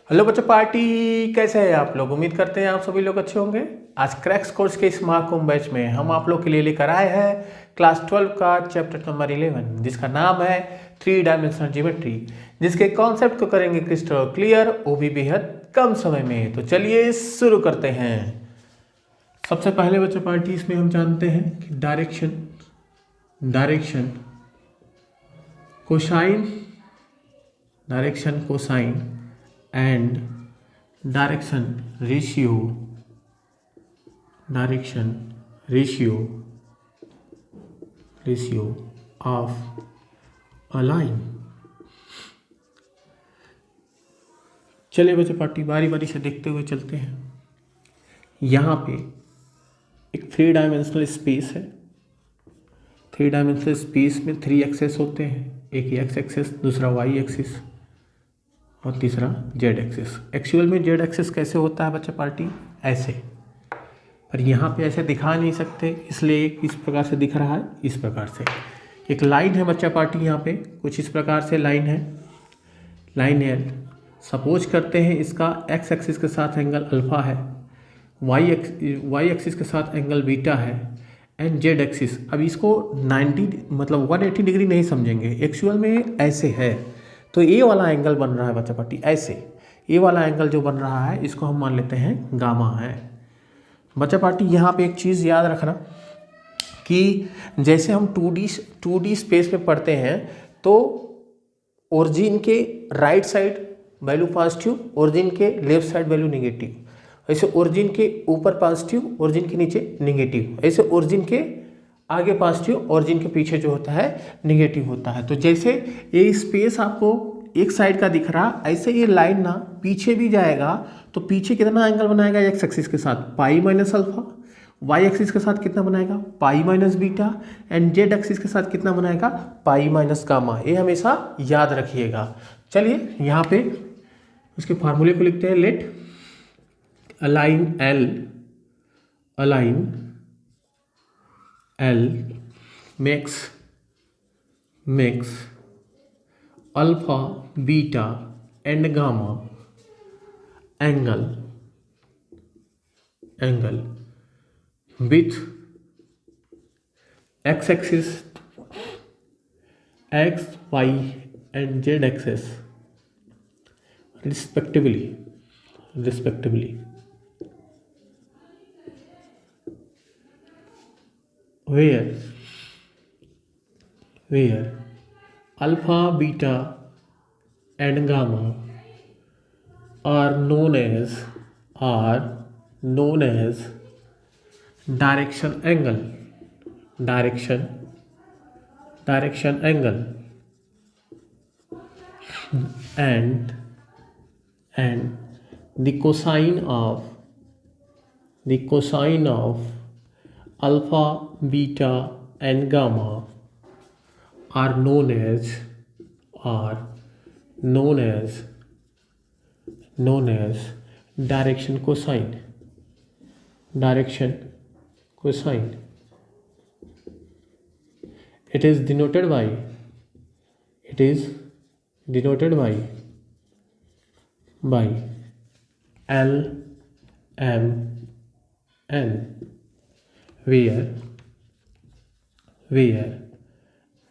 Hello बच्चों party, कैसे हैं आप लोग। उम्मीद करते हैं आप सभी लोग अच्छे होंगे। आज क्रैक्स कोर्स के इस महाकुंभ बैच में हम आप लोग के लिए लेकर आए हैं क्लास 12 का चैप्टर नंबर 11, जिसका नाम है 3 डायमेंशनल ज्योमेट्री, जिसके कॉन्सेप्ट को करेंगे क्रिस्टल क्लियर, वो भी बेहद कम समय में। तो चलिए शुरू करते हैं। सबसे पहले बच्चों पार्टी इसमें हम जानते हैं कि direction cosine and direction ratio of a line। चलिए बच्चे पार्टी बारी बारी से देखते हुए चलते हैं। यहाँ पे एक 3 डायमेंशनल स्पेस है। 3 डायमेंशनल स्पेस में 3 एक्सेस होते हैं, एक एक्स एक्सेस, दूसरा वाई एक्सिस और तीसरा जेड एक्सिस। एक्चुअल में जेड एक्सिस कैसे होता है बच्चा पार्टी, ऐसे, पर यहाँ पे ऐसे दिखा नहीं सकते, इसलिए इस प्रकार से दिख रहा है। इस प्रकार से एक लाइन है बच्चा पार्टी, यहाँ पे कुछ इस प्रकार से लाइन है। सपोज करते हैं इसका एक्स एक्सिस के साथ एंगल अल्फा है, वाई एक्सिस के साथ एंगल बीटा है, एंड जेड एक्सिस। अब इसको 90 मतलब 180 डिग्री नहीं समझेंगे, एक्चुअल में ऐसे है। तो ये वाला एंगल बन रहा है बच्चा पार्टी ऐसे, ये वाला एंगल जो बन रहा है इसको हम मान लेते हैं गामा है। बच्चा पार्टी यहाँ पे एक चीज़ याद रखना कि जैसे हम 2D स्पेस में पढ़ते हैं तो ओरिजिन के right side value positive, origin के लेफ्ट साइड वैल्यू नेगेटिव। ऐसे ओरिजिन के ऊपर पॉजिटिव, ओरिजिन के नीचे नेगेटिव। ऐसे ओरिजिन के आगे पॉजिटिव, ओरिजिन के पीछे जो होता है नेगेटिव होता है। तो जैसे ये स्पेस आपको एक साइड का दिख रहा, ऐसे ये लाइन ना पीछे भी जाएगा तो पीछे कितना एंगल बनाएगा एक्स एक्सिस के साथ pi minus alpha, Y axis के साथ कितना बनाएगा pi minus beta, and Z axis के साथ कितना बनाएगा पाई माइनस गामा। ये हमेशा याद रखिएगा। चलिए यहाँ पे उसके फार्मूले को लिखते हैं। Let a line L makes alpha, beta and gamma angle with x-axis, x, y and z axis respectively where alpha, beta and gamma are known as direction angle and the cosine of alpha, beta and gamma are known as direction cosine। It is denoted by L, M, N, where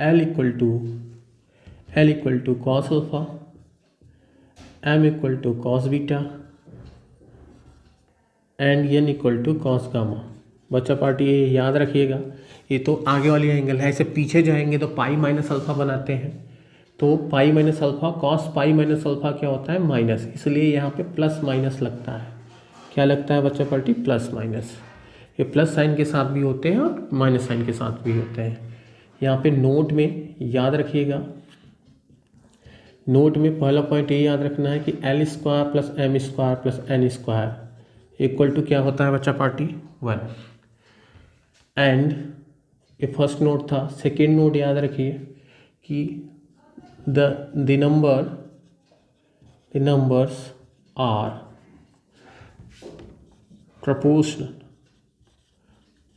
L equal to cos alpha, M equal to cos beta and n equal to cos gamma. बच्चा party ये याद रखिएगा, ये तो आगे वाली angle है। ऐसे पीछे जाएंगे तो पाई माइनस अल्फा बनाते हैं, तो पाई minus alpha, cos pi minus alpha क्या होता है माइनस, इसलिए यहाँ पे प्लस माइनस लगता है। क्या लगता है बच्चा पार्टी प्लस माइनस। ये प्लस साइन के साथ भी होते हैं और माइनस साइन के साथ भी होते हैं। यहाँ पे नोट में याद रखिएगा, नोट में पहला पॉइंट ये याद रखना है कि L square plus M square plus N square equal to क्या होता है बच्चा पार्टी 1। एंड ये फर्स्ट नोट था। सेकेंड नोट याद रखिए कि the numbers are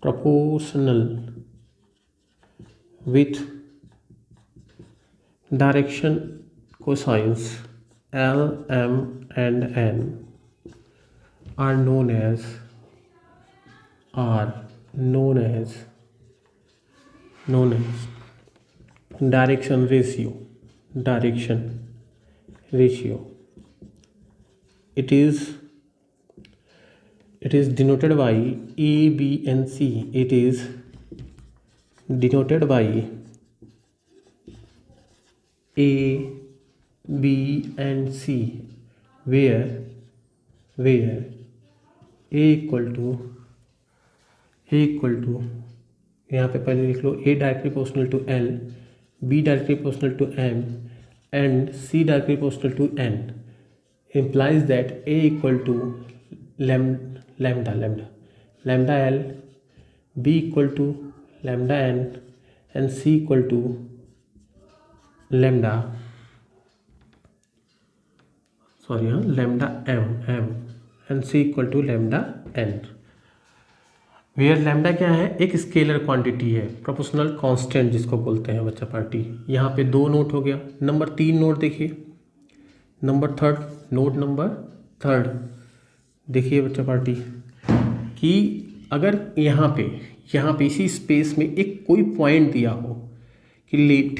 proportional with direction cosines L, M and N are known as direction ratio. It is denoted by A, B and C. It is denoted by A, B and C, where A equal to यहाँ पे पहले लिख लो A directly proportional to L, B directly proportional to M and C directly proportional to N implies that A equal to lambda L, B equal to lambda N and C equal to lambda M and C equal to lambda N, where lambda क्या है, एक scalar quantity है, proportional constant जिसको बोलते हैं बच्चा party. यहाँ पे 2 नोट हो गया। नंबर 3 नोट देखिए, नंबर 3 देखिए बच्चा पार्टी कि अगर यहाँ पे इसी स्पेस में एक कोई पॉइंट दिया हो कि late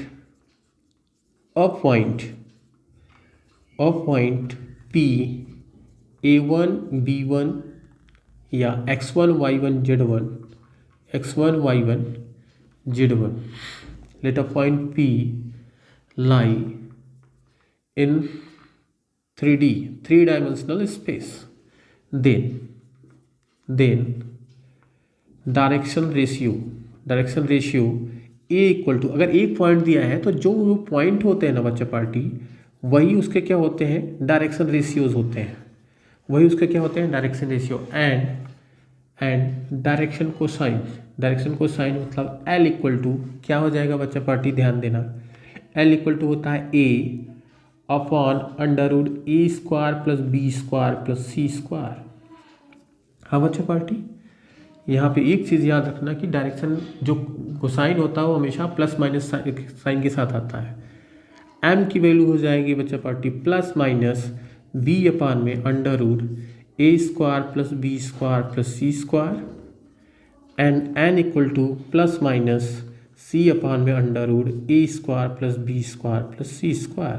a point P A1 B1 या x1 y1 z1 let a point P lie in 3 dimensional space, then direction ratio A equal to, अगर एक पॉइंट दिया है तो जो पॉइंट होते हैं ना बच्चा पार्टी, वही उसके क्या होते हैं, डायरेक्शन रेशियोज होते हैं, direction ratio and direction cosine मतलब L इक्वल टू क्या हो जाएगा बच्चा पार्टी, ध्यान देना, L इक्वल टू होता है A upon √A² plus B² plus C²। हाँ बच्चा पार्टी, यहाँ पे एक चीज़ याद रखना कि डायरेक्शन जो कोसाइन होता है वो हमेशा प्लस माइनस साइन के साथ आता है। M की वैल्यू हो जाएगी बच्चा पार्टी प्लस माइनस B अपान में √A² plus B² plus C² and N equal two plus minus C अपान में √A² plus B² plus C²।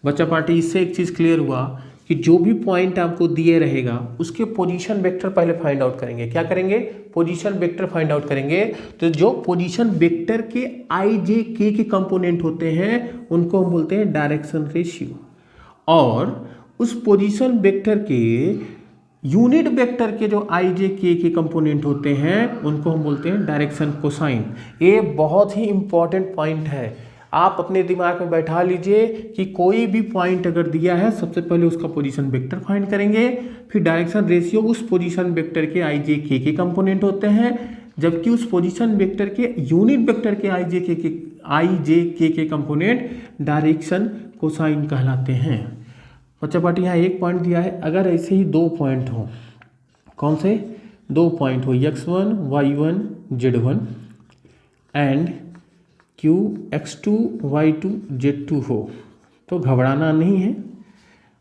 बच्चा पार्टी इससे एक चीज़ क्लियर हुआ कि जो भी पॉइंट आपको दिए रहेगा उसके पोजीशन वेक्टर पहले फाइंड आउट करेंगे। क्या करेंगे, पोजीशन वेक्टर फाइंड आउट करेंगे। तो जो पोजीशन वेक्टर के i j k के कंपोनेंट होते हैं उनको हम बोलते हैं डायरेक्शन रेशियो, और उस पोजीशन वेक्टर के यूनिट वेक्टर के जो i j k के कंपोनेंट होते हैं उनको हम बोलते हैं डायरेक्शन कोसाइन। ये बहुत ही इंपॉर्टेंट पॉइंट है, आप अपने दिमाग में बैठा लीजिए कि कोई भी पॉइंट अगर दिया है सबसे पहले उसका पोजीशन वेक्टर फाइंड करेंगे, फिर डायरेक्शन रेशियो उस पोजीशन वेक्टर के i j k के कंपोनेंट होते हैं, जबकि उस पोजीशन वेक्टर के यूनिट वेक्टर के i j k के कंपोनेंट डायरेक्शन कोसाइन कहलाते हैं। बच्चा पार्टी यहाँ एक पॉइंट दिया है, अगर ऐसे ही 2 पॉइंट हो, कौन से 2 पॉइंट हो, x1 y1 z1 and q x2 y2 z2 हो, तो घबराना नहीं है।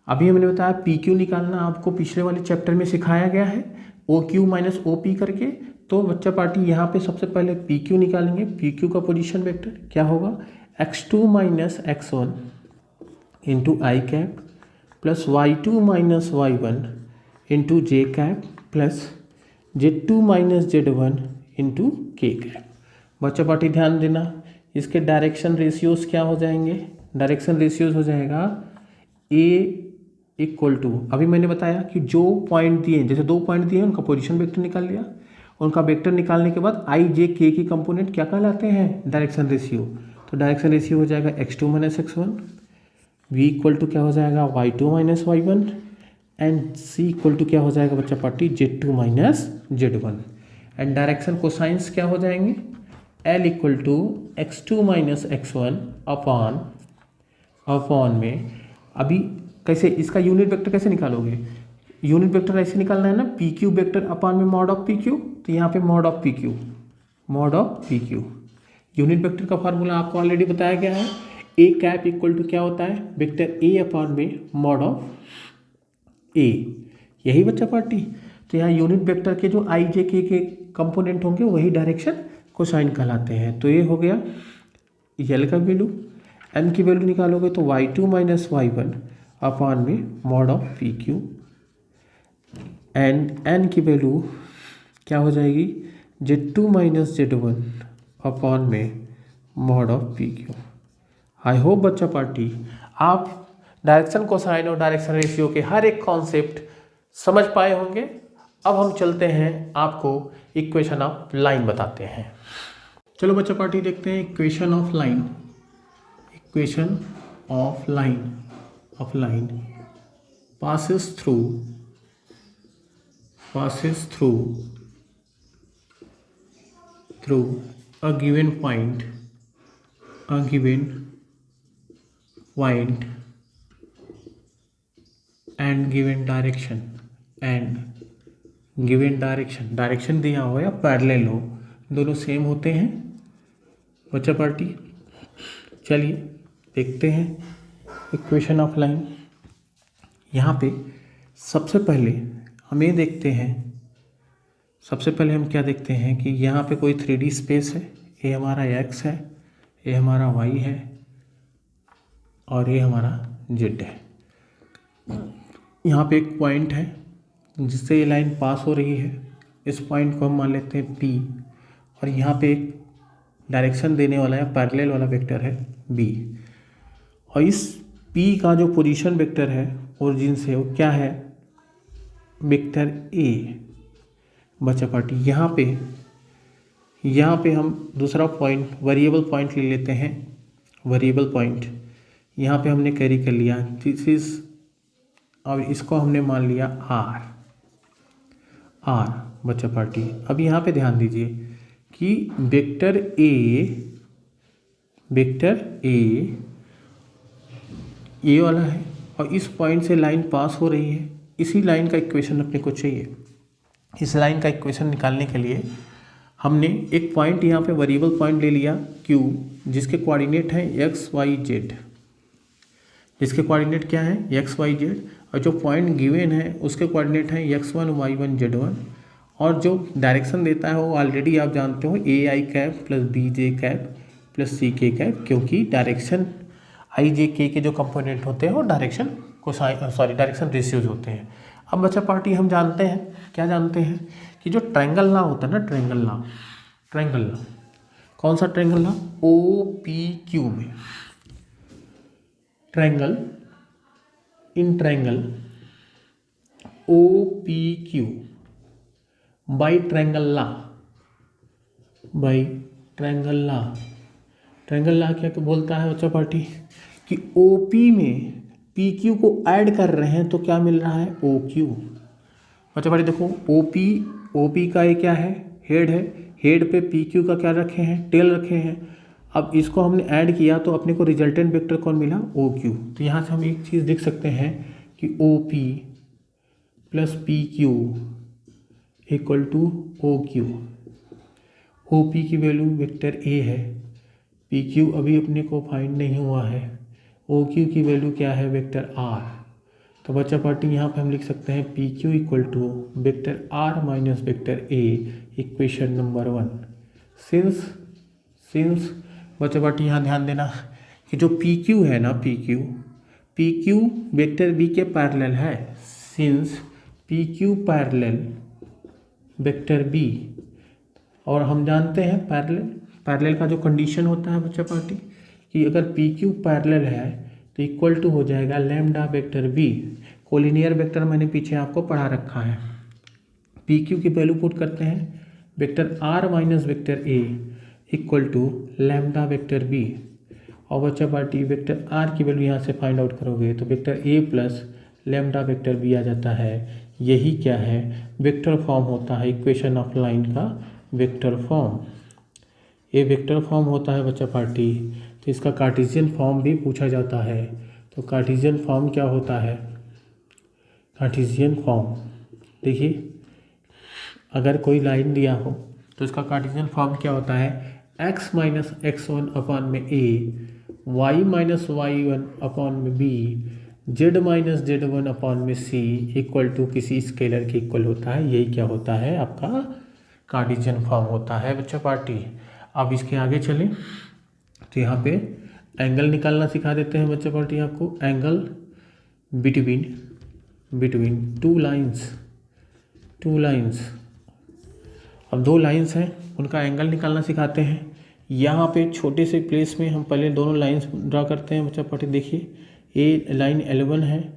अभी हमने बताया PQ निकालना आपको पिछले वाले चैप्टर में सिखाया गया है, OQ माइनस OP करके। तो बच्चा पार्टी यहाँ पे सबसे पहले PQ निकालेंगे। PQ का पोजीशन वेक्टर क्या होगा, x2 minus x1 into i cap plus y2 minus y1 into j cap plus z2 minus z1 into k cap. बच्चा पार्टी ध्यान देना, इसके डायरेक्शन रेशियोज क्या हो जाएंगे, डायरेक्शन रेशियोज हो जाएगा A इक्वल टू, अभी मैंने बताया कि जो पॉइंट दिए, जैसे 2 पॉइंट दिए उनका पोजीशन वेक्टर निकाल लिया, उनका वेक्टर निकालने के बाद i j k के कंपोनेंट क्या कहलाते हैं, डायरेक्शन रेशियो। तो डायरेक्शन रेशियो हो जाएगा x2 minus x1, v equal to क्या हो जाएगा y2 minus y1 and c equal to क्या हो जाएगा बच्चा party z2 minus z1 and direction cosines क्या हो जाएंगे, L equal to x2 minus x1 upon में, अभी कैसे इसका यूनिट वेक्टर कैसे निकालोगे, यूनिट वेक्टर ऐसे निकालना है ना, PQ वेक्टर अपॉन में मॉड ऑफ PQ, तो यहाँ पे mod of PQ unit vector का फार्मूला आपको ऑलरेडी बताया गया है, ए कैप इक्वल टू क्या होता है, वेक्टर ए अपॉन में मॉड ऑफ ए, यही बच्चा पार्टी। तो यहाँ यूनिट वेक्टर के जो आई जे के कंपोनेंट होंगे वही डायरेक्शन कोसाइन कहलाते हैं। तो ये हो गया एल का वैल्यू, एम की वैल्यू निकालोगे तो y2 माइनस y1 अपॉन में mod of P Q, and N की वैल्यू क्या हो जाएगी, z2 माइनस z1 अपॉन में mod of P Q. I hope बच्चा पार्टी आप डायरेक्शन कोसाइन और डायरेक्शन रेशियो के हर एक कॉन्सेप्ट समझ पाए होंगे। अब हम चलते हैं, आपको इक्वेशन ऑफ लाइन बताते हैं। चलो बच्चा पार्टी देखते हैं equation of line. Equation of line passes through a given point and given direction दिया हो या पैरेलल हो, दोनों सेम होते हैं बच्चा पार्टी। चलिए देखते हैं इक्वेशन ऑफ लाइन। यहाँ पे सबसे पहले हम क्या देखते हैं कि यहाँ पे कोई 3D स्पेस है, ये हमारा x है, ये हमारा y है और ये हमारा z है। यहाँ पे एक पॉइंट है जिससे ये लाइन पास हो रही है, इस पॉइंट को हम मान लेते हैं P, और यहाँ पे एक डायरेक्शन देने वाला या पैरेलल वाला वेक्टर है B, और इस P का जो पोजीशन वेक्टर है ओरिजिन से वो क्या है, वेक्टर A बच्चा पार्टी। यहाँ पे हम दूसरा पॉइंट वेरिएबल पॉइंट ले लेते हैं, वेरिएबल पॉइंट यहाँ पे हमने कैरी कर लिया, दिस इज, अब इसको हमने मान लिया R बच्चा पार्टी। अब यहाँ पे ध्यान दीजिए कि वेक्टर A ये वाला है और इस पॉइंट से लाइन पास हो रही है, इसी लाइन का इक्वेशन अपने को चाहिए। इस लाइन का इक्वेशन निकालने के लिए हमने एक पॉइंट यहाँ पे वेरिएबल पॉइंट ले लिया Q, जिसके कोऑर्डिनेट है x y z, जिसके कोऑर्डिनेट क्या है x y z, और जो पॉइंट गिवन है उसके कोऑर्डिनेट है x1 y1 z1, और जो डायरेक्शन देता है वो ऑलरेडी आप जानते हो a i cap plus b j cap plus c k cap, क्योंकि डायरेक्शन आई जे के जो कंपोनेंट होते हैं वो डायरेक्शन रेशियोज होते हैं। अब बच्चा पार्टी हम जानते हैं, क्या जानते हैं कि जो ट्रायंगल लॉ होता है ना, ट्रायंगल लॉ, कौन सा triangle law, O P Q में, triangle O P Q by triangle law क्या बोलता है बच्चा पार्टी कि OP में PQ को ऐड कर रहे हैं तो क्या मिल रहा है, OQ। बच्चा पार्टी देखो OP का ये क्या है, हेड है, हेड पे PQ का क्या रखे हैं, टेल रखे हैं। अब इसको हमने ऐड किया तो अपने को रिजल्टेंट वेक्टर कौन मिला, OQ। तो यहाँ से हम एक चीज़ देख सकते हैं कि OP plus PQ equal to OQ। OP की वैल्यू वेक्टर A है, PQ अभी अपने को फाइंड नहीं हुआ है, OQ की वैल्यू क्या है, वेक्टर R। तो बच्चा पार्टी यहाँ पे हम लिख सकते हैं PQ equal to vector R minus vector A, equation number 1। Since बच्चा पार्टी यहाँ ध्यान देना कि जो PQ है ना, PQ वेक्टर B के पैरेलल है, since PQ parallel vector B, और हम जानते हैं पैरेलल का जो कंडीशन होता है बच्चा पार्टी कि अगर PQ पैरेलल है तो इक्वल टू हो जाएगा lambda vector B। Collinear vector मैंने पीछे आपको पढ़ा रखा है। PQ की वैल्यू पुट करते हैं, vector R minus vector A equal to lambda vector B, और बच्चा पार्टी वेक्टर R की वैल्यू यहाँ से फाइंड आउट करोगे तो vector A plus lambda vector B आ जाता है। यही क्या है, वेक्टर फॉर्म होता है इक्वेशन ऑफ लाइन का वेक्टर फॉर्म। ये वेक्टर फॉर्म होता है बच्चा पार्टी। तो इसका कार्टेशियन फॉर्म भी पूछा जाता है। तो कार्टेशियन फॉर्म क्या होता है, कार्टेशियन फॉर्म देखिए, अगर कोई लाइन दिया हो तो इसका कार्टेशियन फॉर्म क्या होता है, x माइनस x1 अपॉन में a y minus y1 upon में b, z minus z1 upon में c इक्वल टू किसी स्केलर के इक्वल होता है। यही क्या होता है, आपका कार्टेशियन फॉर्म होता है बच्चा पार्टी। अब इसके आगे चलें तो यहाँ पे एंगल निकालना सिखा देते हैं बच्चा पार्टी आपको। Angle between two lines. अब दो लाइंस हैं, उनका एंगल निकालना सिखाते हैं। यहाँ पे छोटे से प्लेस में हम पहले दोनों लाइंस ड्रा करते हैं बच्चा पार्टी। देखिए, ए लाइन L1 है,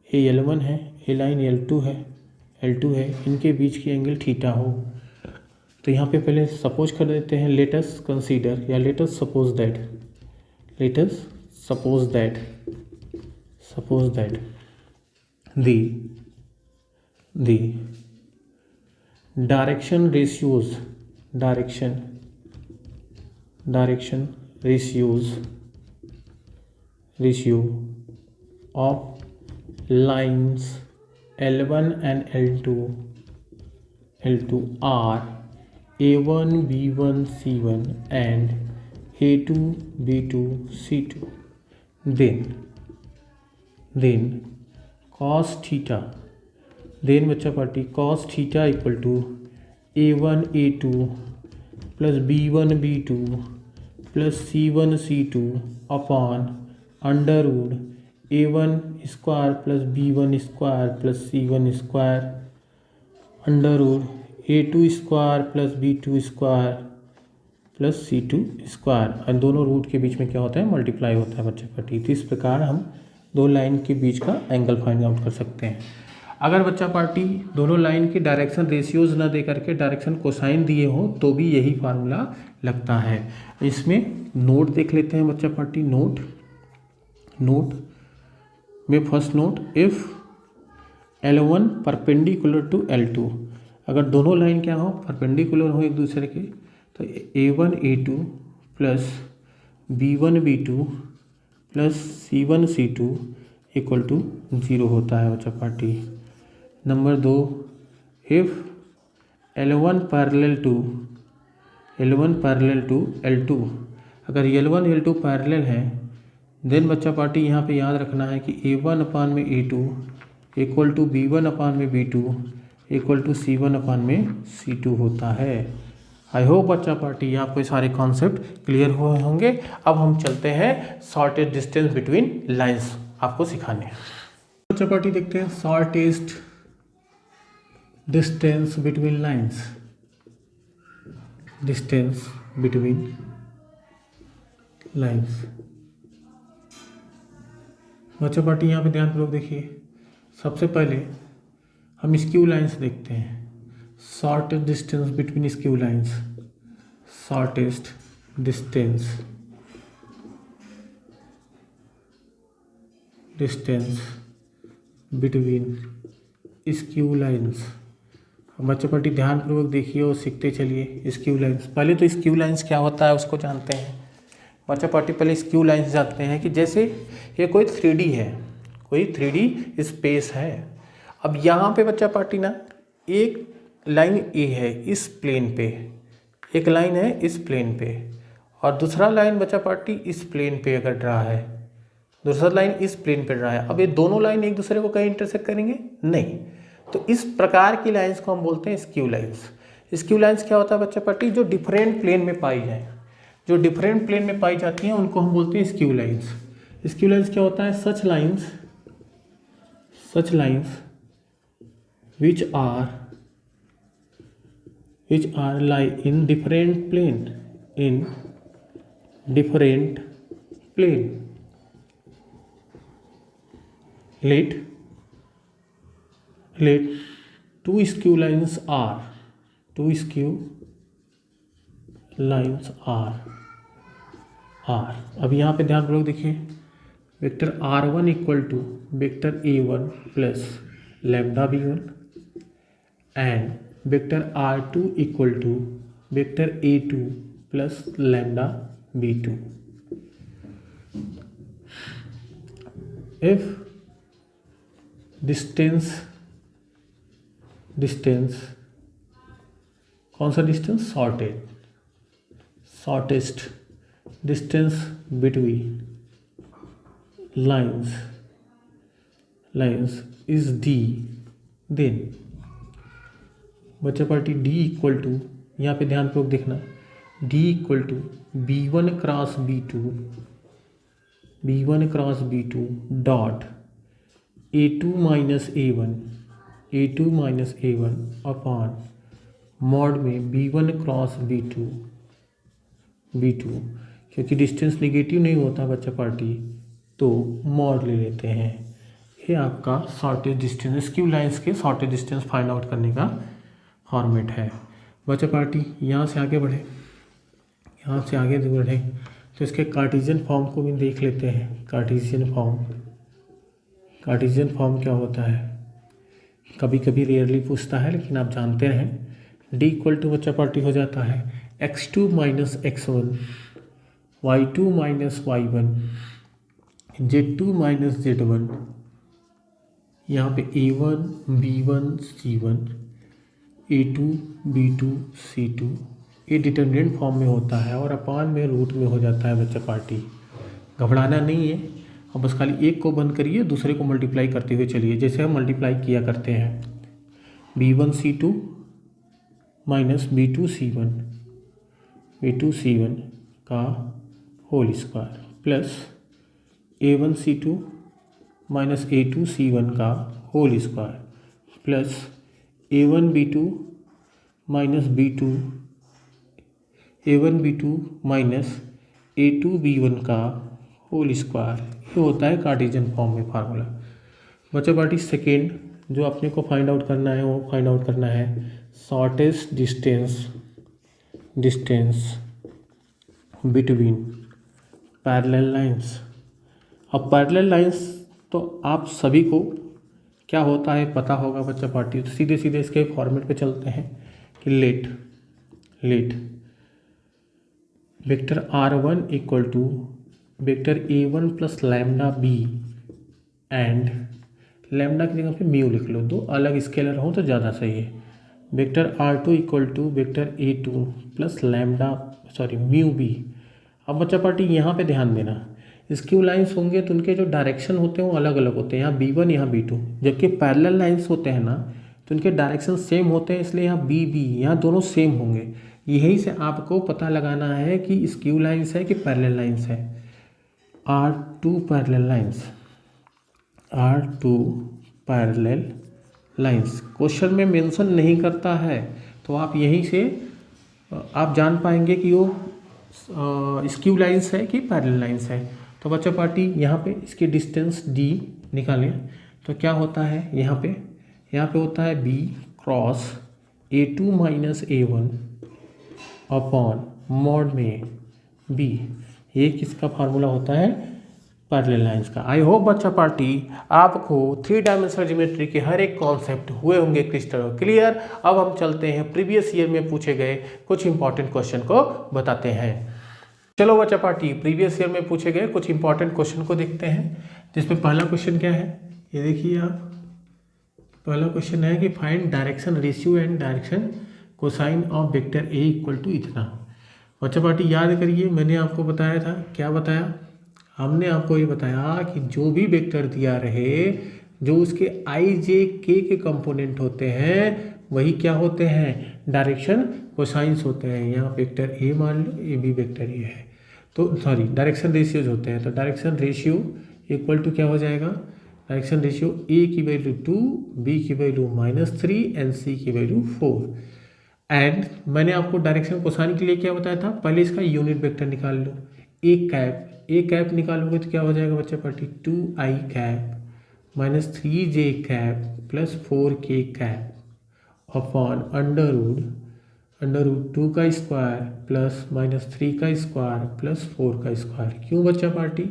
ए L1 है, ए लाइन L2 है, इनके बीच की एंगल थीटा हो। तो यहाँ पे पहले सपोज कर देते हैं, लेट अस कंसीडर या let us suppose that the direction ratio of lines L1 and L2 are A1 B1 C1 and A2 B2 C2, then cos theta, बच्चा party cos theta equal to A1 A2 plus B1 B2 plus C1 C2 upon under root A1 square plus B1 square plus C1 square under root A2 square plus B2 square plus C2 square. और दोनों root के बीच में क्या होता है, multiply होता है बच्चा पार्टी। तो इस प्रकार हम दो लाइन के बीच का एंगल फाइंड आउट कर सकते हैं। अगर बच्चा पार्टी दोनों लाइन की डायरेक्शन रेशियोज ना दे करके डायरेक्शन कोसाइन दिए हो तो भी यही फार्मूला लगता है। इसमें नोट देख लेते हैं बच्चा पार्टी। नोट में first note, if L1 perpendicular to L2, अगर दोनों लाइन क्या हो, परपेंडिकुलर हो एक दूसरे के, तो A1 A2 plus B1 B2 plus C1 C2 equal to 0 होता है बच्चा party. Number 2, if L1 parallel to L2, अगर L1 L2 पैरेलल है, देन बच्चा पार्टी यहाँ पे याद रखना है कि A1 अपान में A2 इक्वल टू B1 अपान में B2 इक्वल टू C1 अपान में C2 होता है। आई होप बच्चा पार्टी आपको सारे कॉन्सेप्ट क्लियर हुए होंगे। अब हम चलते हैं शॉर्टेस्ट डिस्टेंस बिटवीन लाइंस आपको सिखाने। बच्चा पार्टी देखते हैं शॉर्टेस्ट डिस्टेंस बिटवीन लाइंस। बच्चा पार्टी यहाँ पे ध्यानपूर्वक देखिए। सबसे पहले हम स्क्यू लाइंस देखते हैं। Shortest distance between skew lines, shortest distance between skew lines. बच्चों पार्टी ध्यानपूर्वक देखिए और सीखते चलिए। स्क्यू लाइंस, पहले तो स्क्यू लाइंस क्या होता है उसको जानते हैं बच्चा पार्टी। पहले स्क्यू लाइंस जानते हैं कि जैसे ये कोई 3D है, कोई 3D स्पेस है। अब यहाँ पे बच्चा पार्टी ना एक लाइन ए है इस प्लेन पे, एक लाइन है इस प्लेन पे, और दूसरा लाइन बच्चा पार्टी इस प्लेन पे अगर ड्रा है, दूसरा लाइन इस प्लेन पे ड्रा है। अब ये दोनों लाइन एक दूसरे को कहीं इंटरसेक्ट करेंगे नहीं, तो इस प्रकार की लाइंस को हम बोलते हैं स्क्यू लाइंस। स्क्यू लाइंस क्या होता है बच्चा पार्टी, जो डिफरेंट प्लेन में पाई जाए, जो डिफरेंट प्लेन में पाई जाती हैं उनको हम बोलते हैं स्क्यू लाइंस। स्क्यू लाइंस क्या होता है, सच lines which are lie in different plane, let two skew lines are अब यहाँ पे ध्यानपूर्वक देखिए। Vector R1 equal to vector A1 plus lambda B1 and vector R2 equal to vector A2 plus lambda B2। If distance कौन सा distance, shortest distance between lines is D, then बच्चा party D equal to, यहाँ पे ध्यान पूर्वक देखना, D equal to B1 cross B2 dot A2 minus A1 upon mod में B1 cross B2, क्योंकि डिस्टेंस निगेटिव नहीं होता बच्चा पार्टी तो मॉड ले लेते हैं। ये आपका शॉर्टेज डिस्टेंस, स्क्यू लाइंस के शॉर्टेज डिस्टेंस फाइंड आउट करने का फॉर्मेट है। बच्चा पार्टी यहाँ से आगे बढ़े तो इसके कार्टेशियन फॉर्म को भी देख लेते हैं। कार्टेशियन फॉर्म क्या होता है, कभी कभी रेयरली पूछता है, लेकिन आप जानते हैं डी इक्वल टू बच्चा पार्टी हो जाता है x2 minus x1, y2 minus y1, z2 minus z1, यहाँ पे a1 b1 c1, a2 b2 c2, ये डिटर्मिनेंट फॉर्म में होता है और अपान में रूट में हो जाता है बच्चा पार्टी। घबराना नहीं है, अब बस खाली एक को बंद करिए, दूसरे को मल्टीप्लाई करते हुए चलिए, जैसे हम मल्टीप्लाई किया करते हैं। b1 c2 minus b2 c1 का whole square plus a1 c2 minus a2 c1 का whole square plus a1 b2 minus minus a2 b1 का होल स्क्वायर। ये होता है कार्टेशियन फॉर्म में फार्मूला। बच्चा पार्टी सेकेंड जो अपने को फाइंड आउट करना है वो फाइंड आउट करना है shortest distance between parallel lines. अब पैरेलल लाइंस तो आप सभी को क्या होता है पता होगा बच्चा पार्टी, तो सीधे सीधे इसके फॉर्मेट पे चलते हैं कि let vector r1 equal to vector a1 plus lambda b and lambda की जगह पे म्यू लिख लो, दो अलग स्केलर हो तो ज़्यादा सही है। Vector r2 equal to vector a2 plus mu b। अब बच्चा पार्टी यहाँ पे ध्यान देना, स्क्यू लाइंस होंगे तो उनके जो डायरेक्शन होते हैं वो अलग अलग होते हैं, यहाँ b1 यहाँ b2, जबकि पैरेलल लाइंस होते हैं ना तो उनके डायरेक्शन सेम होते हैं, इसलिए यहाँ b यहाँ दोनों सेम होंगे। यही से आपको पता लगाना है कि स्क्यू लाइंस है कि पैरेलल लाइंस है। R2 पैरेलल लाइंस क्वेश्चन में मेंशन नहीं करता है, तो आप यहीं से आप जान पाएंगे कि वो स्क्यू लाइंस है कि पैरेलल लाइंस है। तो बच्चा पार्टी यहाँ पे इसकी डिस्टेंस d निकालें तो क्या होता है, यहाँ पे होता है b cross a2 minus a1 upon mod में b। ये किसका फार्मूला होता है, पैरेलल लाइंस का। आई होप बच्चा पार्टी आपको 3 डायमेंशनल ज्योमेट्री के हर एक कॉन्सेप्ट हुए होंगे क्रिस्टल और क्लियर। अब हम चलते हैं प्रीवियस ईयर में पूछे गए कुछ इंपॉर्टेंट क्वेश्चन को बताते हैं। चलो बच्चा पार्टी प्रीवियस ईयर में पूछे गए कुछ इंपॉर्टेंट क्वेश्चन को देखते हैं, जिसमें पहला क्वेश्चन क्या है ये देखिए आप। पहला क्वेश्चन है कि find direction ratio and direction cosine of vector A equal to इतना। बच्चा पार्टी याद करिए, मैंने आपको बताया था, क्या बताया, हमने आपको ये बताया कि जो भी वेक्टर दिया रहे जो उसके i j k के कंपोनेंट होते हैं वही क्या होते हैं, डायरेक्शन कोसाइंस होते हैं। यहाँ वेक्टर ए मान लो, ये भी वेक्टर ए है, तो डायरेक्शन रेशियोज होते हैं। तो डायरेक्शन रेशियो इक्वल टू क्या हो जाएगा, डायरेक्शन रेशियो ए की वैल्यू 2, बी की वैल्यू -3 एंड सी की वैल्यू 4। एंड मैंने आपको डायरेक्शन कोसाइन के लिए क्या बताया था, पहले इसका यूनिट वेक्टर निकाल लो, ए कैप निकालोगे तो क्या हो जाएगा बच्चा party, 2i cap -3j cap plus 4k cap upon under root 2 का स्क्वायर प्लस -3 का स्क्वायर प्लस 4 का स्क्वायर। क्यों बच्चा पार्टी,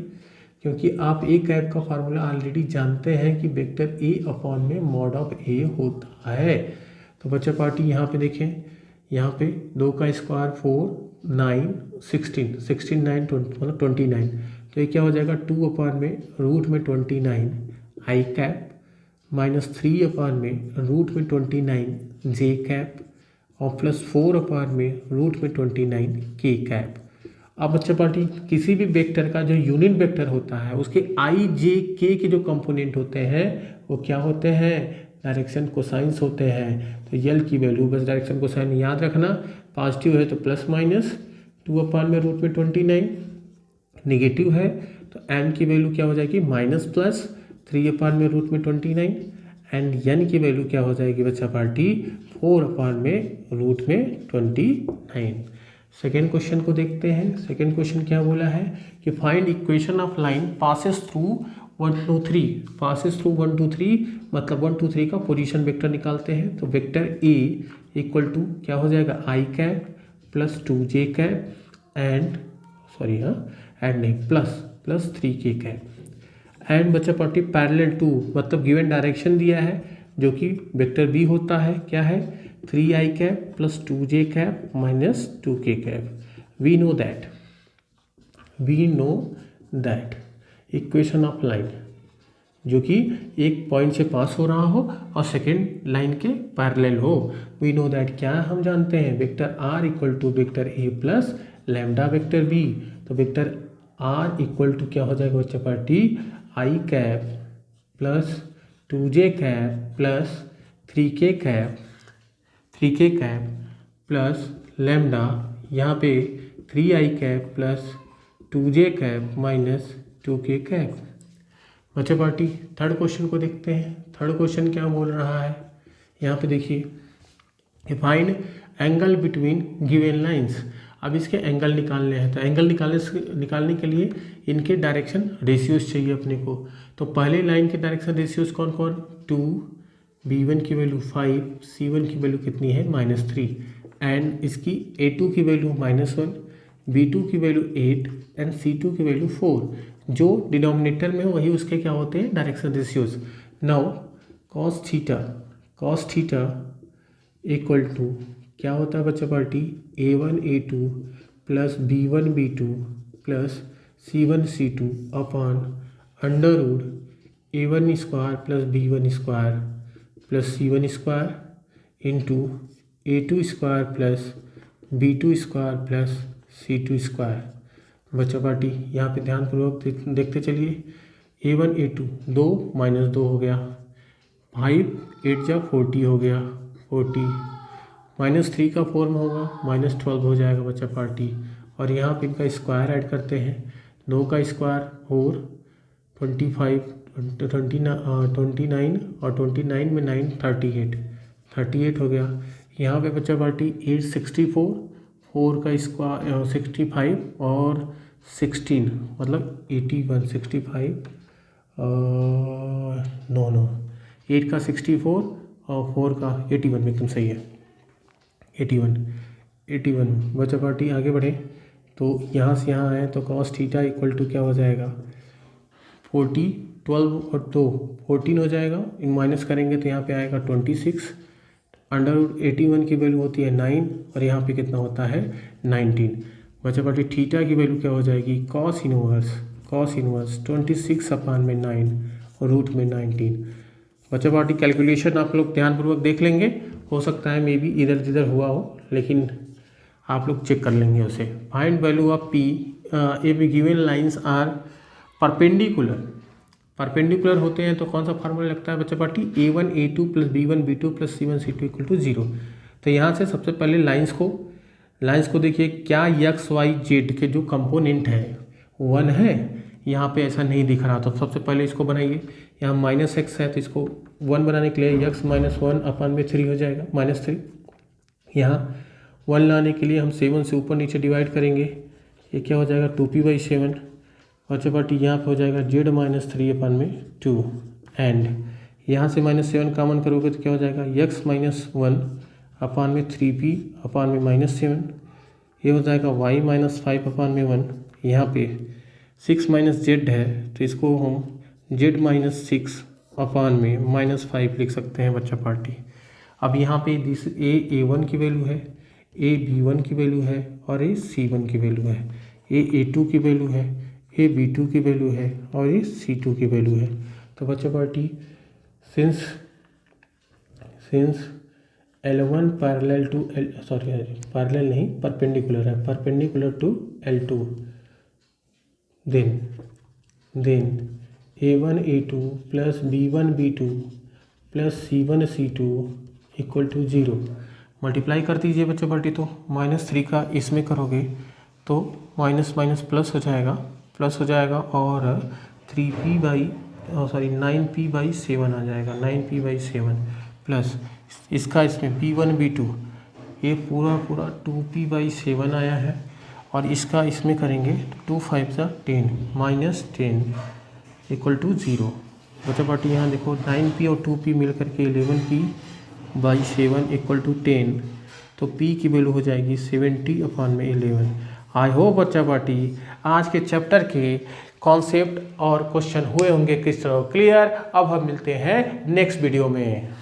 क्योंकि आप ए कैप का फार्मूला ऑलरेडी जानते हैं कि वेक्टर ए अपॉन में मॉड ऑफ ए होता है। तो बच्चा पार्टी यहाँ पे देखें, यहाँ पे 2 का स्क्वायर 4 9 16 9 मतलब 29, तो ये क्या हो जाएगा 2 अपॉन में रूट में 29 आई कैप -3 अपॉन में रूट में 29 जे कैप और प्लस 4 अपॉन में रूट में 29 के कैप। अब बच्चा पार्टी किसी भी वेक्टर का जो यूनिट वेक्टर होता है उसके आई जे के के जो कंपोनेंट होते हैं वो क्या होते हैं, डायरेक्शन कोसाइंस होते हैं। तो यल की वैल्यू बस डायरेक्शन कोसाइन याद रखना, पॉजिटिव है तो प्लस माइनस 2/√29, नेगेटिव है तो एन की वैल्यू क्या हो जाएगी माइनस प्लस 3/√29 एंड एन की वैल्यू क्या हो जाएगी बच्चा पार्टी 4/√29। सेकेंड क्वेश्चन को देखते हैं। सेकेंड क्वेश्चन क्या बोला है कि find equation of line passes through 1 2 3, passes through 1 2 3 मतलब 1 2 3 का पोजीशन वेक्टर निकालते हैं। तो वेक्टर ए इक्वल टू क्या हो जाएगा i cap plus 2j cap and sorry and नहीं प्लस 3k कैप एंड बच्चा पार्टी पैरेलल टू मतलब गिवन डायरेक्शन दिया है जो कि वेक्टर बी होता है, क्या है 3i cap plus 2j cap minus 2k cap. We know that equation of line जो कि एक पॉइंट से पास हो रहा हो और सेकेंड लाइन के पैरेलल हो। वी नो दैट क्या हम जानते हैं, vector r equal to vector a plus lambda vector b. तो वेक्टर आर इक्वल टू क्या हो जाएगा बच्चा party i cap plus 2j cap plus 3k cap plus lambda यहाँ पे 3i cap plus 2j cap minus 2k cap. बच्चा party third question को देखते हैं। थर्ड क्वेश्चन क्या बोल रहा है, यहाँ पे देखिए find angle between given lines. अब इसके एंगल निकालने हैं तो एंगल निकालने के लिए इनके डायरेक्शन रेशियोज चाहिए अपने को। तो पहले लाइन के डायरेक्शन रेशियोज कौन कौन, 2, b1 की वैल्यू 5, c1 की वैल्यू कितनी है -3 एंड इसकी a2 की वैल्यू -1, b2 की वैल्यू 8 एंड c2 की वैल्यू 4। जो डिनोमिनेटर में हो वही उसके क्या होते हैं direction ratios. Now cos theta equal to क्या होता है बच्चा party a1 a2 plus b1 b2 plus c1 c2 upon under root a1 square plus b1 square plus c1 square into a2 square plus b2 square plus c2 square. बच्चा party यहाँ पे ध्यानपूर्वक देखते चलिए, a1 a2 2 माइनस 2 हो गया, 5 8 जा 40 हो गया, 40 -3 का फॉर्म होगा -12 हो जाएगा बच्चा पार्टी। और यहाँ पे इनका स्क्वायर ऐड करते हैं, 2 का स्क्वायर 4 25 29 और 29 में 9 38 हो गया। यहाँ पे बच्चा पार्टी 8 64, 4 का स्क्वायर 65 और 16 मतलब 81 65 नो 8 का 64 और 4 का 81 एकदम सही है 81 बच्चा पार्टी आगे बढ़े तो यहाँ से यहाँ आए तो cos थीटा इक्वल टू क्या हो जाएगा 40 12 और 2 14 हो जाएगा, इन माइनस करेंगे तो यहाँ पे आएगा 26 अंडर 81 की वैल्यू होती है 9 और यहाँ पे कितना होता है 19। बच्चा पार्टी थीटा की वैल्यू क्या हो जाएगी cos इनवर्स 26/9 और रूट में 19। बच्चा पार्टी कैलकुलेशन आप लोग ध्यानपूर्वक देख लेंगे, हो सकता है मे बी इधर जिधर हुआ हो लेकिन आप लोग चेक कर लेंगे उसे। Find value of P if given lines are perpendicular होते हैं तो कौन सा फार्मूला लगता है बच्चा party a1 a2 plus b1 b2 plus c1 c2 equal to 0। तो यहाँ से सबसे पहले लाइंस को देखिए क्या x y z के जो कंपोनेंट है 1 है, यहाँ पे ऐसा नहीं दिख रहा तो सबसे पहले इसको बनाइए। यहाँ -x है तो इसको 1 बनाने के लिए x -1/3 हो जाएगा -3। यहाँ 1 लाने के लिए हम 7 से ऊपर नीचे डिवाइड करेंगे, ये क्या हो जाएगा 2p/7। बच्चा पार्टी यहाँ पे हो जाएगा z -3/2 एंड यहाँ से -7 कॉमन करोगे तो क्या हो जाएगा x -1/3p/7। ये हो जाएगा y -5/1। यहाँ पे 6 z है तो इसको हम z -6/5 लिख सकते हैं बच्चा पार्टी। अब यहाँ पे a1 की वैल्यू है, a b1 की वैल्यू है और a c1 की वैल्यू है, a a2 की वैल्यू है, a b2 की वैल्यू है और ये c2 की वैल्यू है। तो बच्चा पार्टी सिंस L1 परपेंडिकुलर है to L2 then A1 A2 plus B1 B2 plus C1 C2 equal to 0। Multiply कर दीजिए बच्चों पार्टी, तो -3 का इसमें करोगे तो माइनस माइनस प्लस हो जाएगा और 9p/7 आ जाएगा। 9p/7 प्लस इसका इसमें B1 B2 ये पूरा 2p/7 आया है और इसका इसमें करेंगे 2 5 10 -10 इक्वल टू 0। बच्चों पार्टी यहाँ देखो 9p और 2p मिल करके 11p/7 इक्वल टू 10, तो p की वैल्यू हो जाएगी 70/11। आई होप बच्चा पार्टी आज के चैप्टर के कॉन्सेप्ट और क्वेश्चन हुए होंगे किस तरह क्लियर। अब हम मिलते हैं नेक्स्ट वीडियो में।